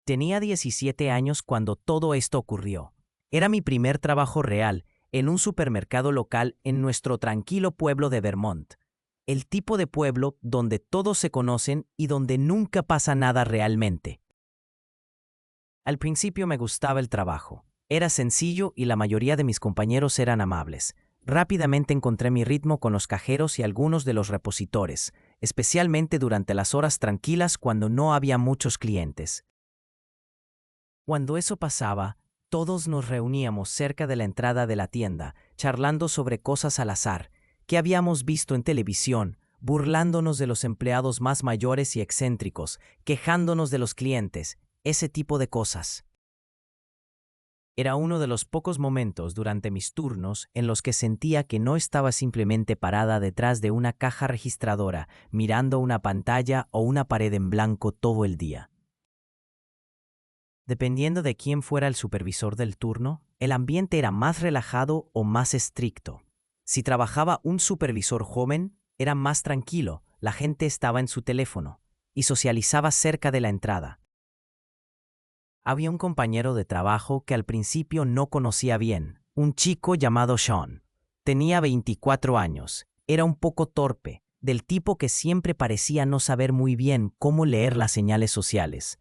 Tenía 17 años cuando todo esto ocurrió. Era mi primer trabajo real, en un supermercado local en nuestro tranquilo pueblo de Vermont. El tipo de pueblo donde todos se conocen y donde nunca pasa nada realmente. Al principio me gustaba el trabajo. Era sencillo y la mayoría de mis compañeros eran amables. Rápidamente encontré mi ritmo con los cajeros y algunos de los repositores, especialmente durante las horas tranquilas cuando no había muchos clientes. Cuando eso pasaba, todos nos reuníamos cerca de la entrada de la tienda, charlando sobre cosas al azar, que habíamos visto en televisión, burlándonos de los empleados más mayores y excéntricos, quejándonos de los clientes, ese tipo de cosas. Era uno de los pocos momentos durante mis turnos en los que sentía que no estaba simplemente parada detrás de una caja registradora, mirando una pantalla o una pared en blanco todo el día. Dependiendo de quién fuera el supervisor del turno, el ambiente era más relajado o más estricto. Si trabajaba un supervisor joven, era más tranquilo, la gente estaba en su teléfono y socializaba cerca de la entrada. Había un compañero de trabajo que al principio no conocía bien, un chico llamado Sean. Tenía 24 años, era un poco torpe, del tipo que siempre parecía no saber muy bien cómo leer las señales sociales.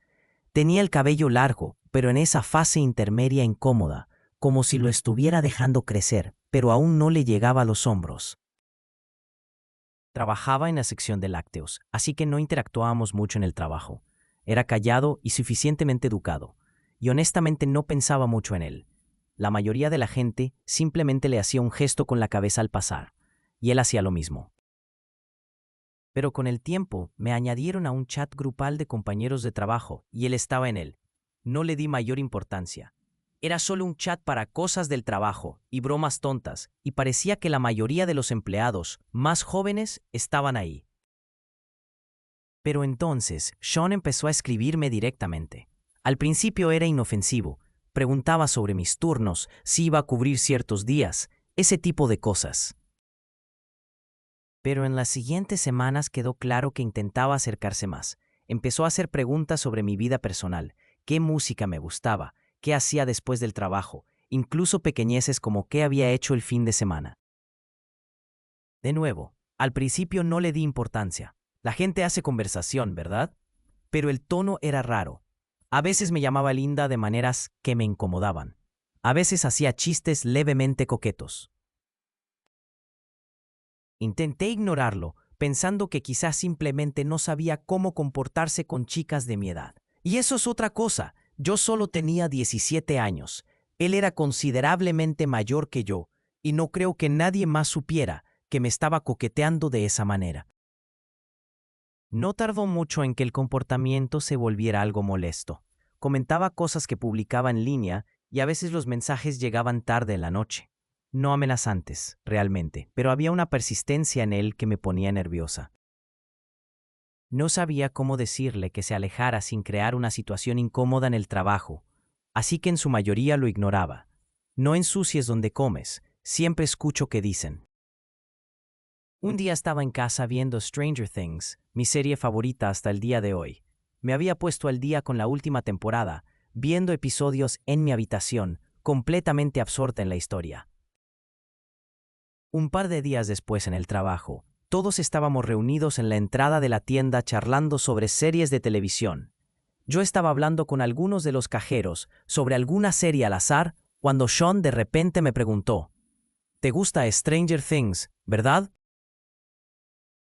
Tenía el cabello largo, pero en esa fase intermedia incómoda, como si lo estuviera dejando crecer, pero aún no le llegaba a los hombros. Trabajaba en la sección de lácteos, así que no interactuábamos mucho en el trabajo. Era callado y suficientemente educado, y honestamente no pensaba mucho en él. La mayoría de la gente simplemente le hacía un gesto con la cabeza al pasar, y él hacía lo mismo. Pero con el tiempo me añadieron a un chat grupal de compañeros de trabajo y él estaba en él. No le di mayor importancia. Era solo un chat para cosas del trabajo y bromas tontas, y parecía que la mayoría de los empleados más jóvenes estaban ahí. Pero entonces Sean empezó a escribirme directamente. Al principio era inofensivo. Preguntaba sobre mis turnos, si iba a cubrir ciertos días, ese tipo de cosas. Pero en las siguientes semanas quedó claro que intentaba acercarse más. Empezó a hacer preguntas sobre mi vida personal, qué música me gustaba, qué hacía después del trabajo, incluso pequeñeces como qué había hecho el fin de semana. De nuevo, al principio no le di importancia. La gente hace conversación, ¿verdad? Pero el tono era raro. A veces me llamaba linda de maneras que me incomodaban. A veces hacía chistes levemente coquetos. Intenté ignorarlo, pensando que quizás simplemente no sabía cómo comportarse con chicas de mi edad. Y eso es otra cosa, yo solo tenía 17 años. Él era considerablemente mayor que yo, y no creo que nadie más supiera que me estaba coqueteando de esa manera. No tardó mucho en que el comportamiento se volviera algo molesto. Comentaba cosas que publicaba en línea y a veces los mensajes llegaban tarde en la noche. No amenazantes, realmente, pero había una persistencia en él que me ponía nerviosa. No sabía cómo decirle que se alejara sin crear una situación incómoda en el trabajo, así que en su mayoría lo ignoraba. No ensucies donde comes, siempre escucho que dicen. Un día estaba en casa viendo Stranger Things, mi serie favorita hasta el día de hoy. Me había puesto al día con la última temporada, viendo episodios en mi habitación, completamente absorta en la historia. Un par de días después en el trabajo, todos estábamos reunidos en la entrada de la tienda charlando sobre series de televisión. Yo estaba hablando con algunos de los cajeros sobre alguna serie al azar cuando Sean de repente me preguntó, ¿te gusta Stranger Things, verdad?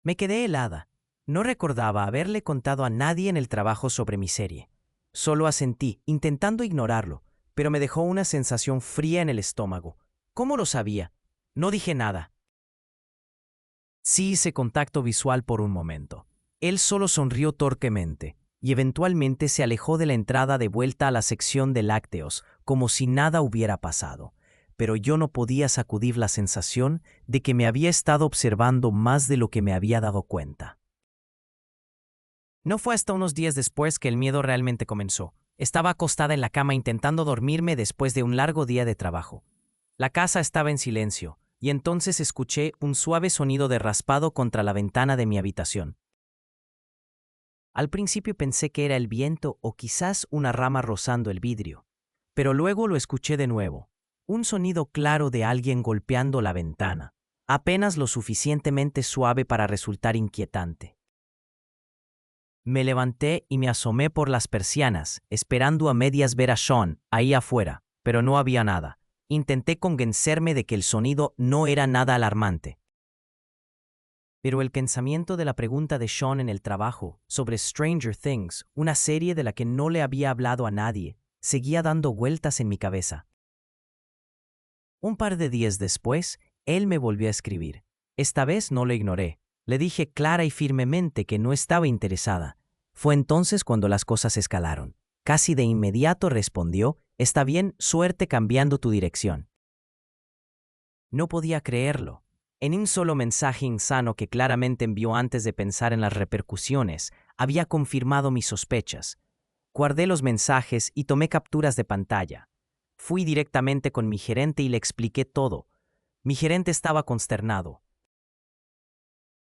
Me quedé helada. No recordaba haberle contado a nadie en el trabajo sobre mi serie. Solo asentí, intentando ignorarlo, pero me dejó una sensación fría en el estómago. ¿Cómo lo sabía? No dije nada. Sí hice contacto visual por un momento. Él solo sonrió torpemente y eventualmente se alejó de la entrada de vuelta a la sección de lácteos, como si nada hubiera pasado. Pero yo no podía sacudir la sensación de que me había estado observando más de lo que me había dado cuenta. No fue hasta unos días después que el miedo realmente comenzó. Estaba acostada en la cama intentando dormirme después de un largo día de trabajo. La casa estaba en silencio, y entonces escuché un suave sonido de raspado contra la ventana de mi habitación. Al principio pensé que era el viento o quizás una rama rozando el vidrio, pero luego lo escuché de nuevo, un sonido claro de alguien golpeando la ventana, apenas lo suficientemente suave para resultar inquietante. Me levanté y me asomé por las persianas, esperando a medias ver a Sean ahí afuera, pero no había nada. Intenté convencerme de que el sonido no era nada alarmante. Pero el pensamiento de la pregunta de Sean en el trabajo sobre Stranger Things, una serie de la que no le había hablado a nadie, seguía dando vueltas en mi cabeza. Un par de días después, él me volvió a escribir. Esta vez no lo ignoré. Le dije clara y firmemente que no estaba interesada. Fue entonces cuando las cosas escalaron. Casi de inmediato respondió, «Está bien, suerte cambiando tu dirección». No podía creerlo. En un solo mensaje insano que claramente envió antes de pensar en las repercusiones, había confirmado mis sospechas. Guardé los mensajes y tomé capturas de pantalla. Fui directamente con mi gerente y le expliqué todo. Mi gerente estaba consternado.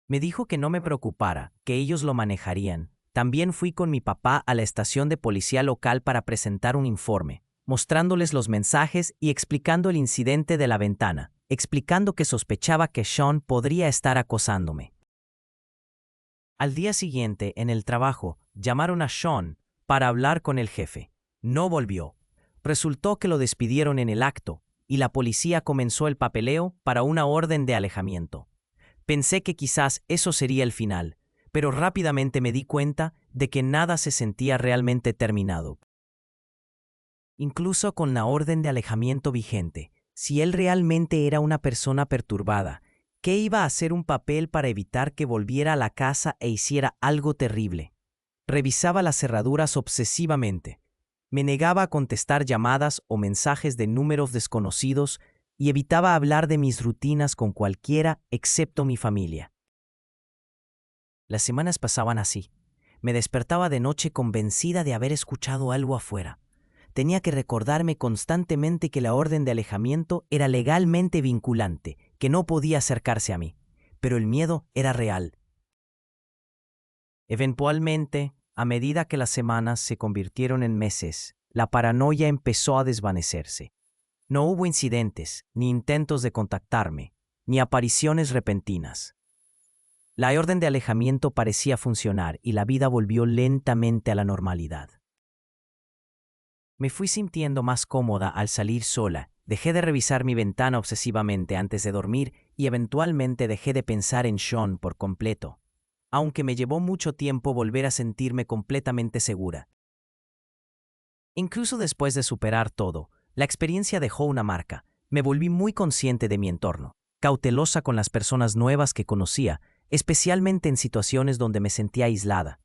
Me dijo que no me preocupara, que ellos lo manejarían. También fui con mi papá a la estación de policía local para presentar un informe, mostrándoles los mensajes y explicando el incidente de la ventana, explicando que sospechaba que Sean podría estar acosándome. Al día siguiente, en el trabajo, llamaron a Sean para hablar con el jefe. No volvió. Resultó que lo despidieron en el acto, y la policía comenzó el papeleo para una orden de alejamiento. Pensé que quizás eso sería el final, pero rápidamente me di cuenta de que nada se sentía realmente terminado. Incluso con la orden de alejamiento vigente, si él realmente era una persona perturbada, ¿qué iba a hacer un papel para evitar que volviera a la casa e hiciera algo terrible? Revisaba las cerraduras obsesivamente. Me negaba a contestar llamadas o mensajes de números desconocidos y evitaba hablar de mis rutinas con cualquiera excepto mi familia. Las semanas pasaban así. Me despertaba de noche convencida de haber escuchado algo afuera. Tenía que recordarme constantemente que la orden de alejamiento era legalmente vinculante, que no podía acercarse a mí. Pero el miedo era real. Eventualmente, a medida que las semanas se convirtieron en meses, la paranoia empezó a desvanecerse. No hubo incidentes, ni intentos de contactarme, ni apariciones repentinas. La orden de alejamiento parecía funcionar y la vida volvió lentamente a la normalidad. Me fui sintiendo más cómoda al salir sola, dejé de revisar mi ventana obsesivamente antes de dormir y eventualmente dejé de pensar en Sean por completo, aunque me llevó mucho tiempo volver a sentirme completamente segura. Incluso después de superar todo, la experiencia dejó una marca. Me volví muy consciente de mi entorno, cautelosa con las personas nuevas que conocía, especialmente en situaciones donde me sentía aislada.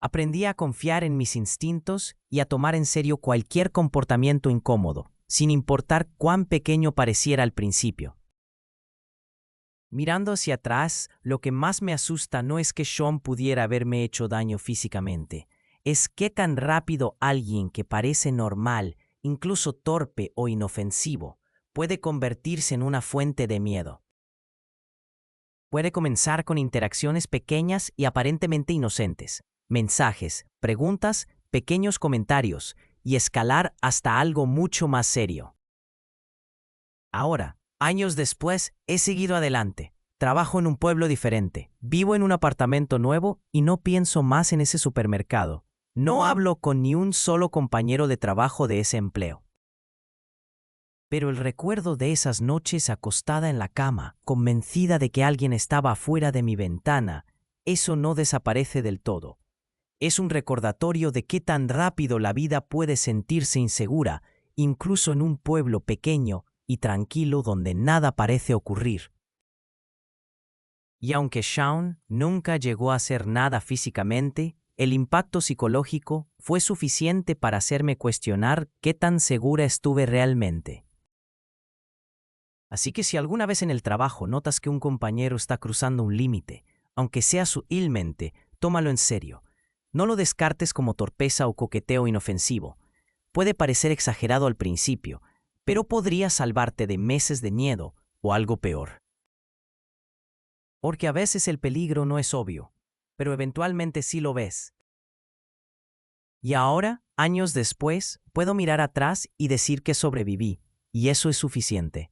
Aprendí a confiar en mis instintos y a tomar en serio cualquier comportamiento incómodo, sin importar cuán pequeño pareciera al principio. Mirando hacia atrás, lo que más me asusta no es que Sean pudiera haberme hecho daño físicamente, es qué tan rápido alguien que parece normal, incluso torpe o inofensivo, puede convertirse en una fuente de miedo. Puede comenzar con interacciones pequeñas y aparentemente inocentes, mensajes, preguntas, pequeños comentarios, y escalar hasta algo mucho más serio. Ahora, años después, he seguido adelante. Trabajo en un pueblo diferente, vivo en un apartamento nuevo y no pienso más en ese supermercado. No hablo con ni un solo compañero de trabajo de ese empleo. Pero el recuerdo de esas noches acostada en la cama, convencida de que alguien estaba afuera de mi ventana, eso no desaparece del todo. Es un recordatorio de qué tan rápido la vida puede sentirse insegura, incluso en un pueblo pequeño y tranquilo donde nada parece ocurrir. Y aunque Sean nunca llegó a hacer nada físicamente, el impacto psicológico fue suficiente para hacerme cuestionar qué tan segura estuve realmente. Así que si alguna vez en el trabajo notas que un compañero está cruzando un límite, aunque sea sutilmente, tómalo en serio. No lo descartes como torpeza o coqueteo inofensivo. Puede parecer exagerado al principio, pero podría salvarte de meses de miedo o algo peor. Porque a veces el peligro no es obvio. pero eventualmente sí lo ves. Y ahora, años después, puedo mirar atrás y decir que sobreviví, y eso es suficiente.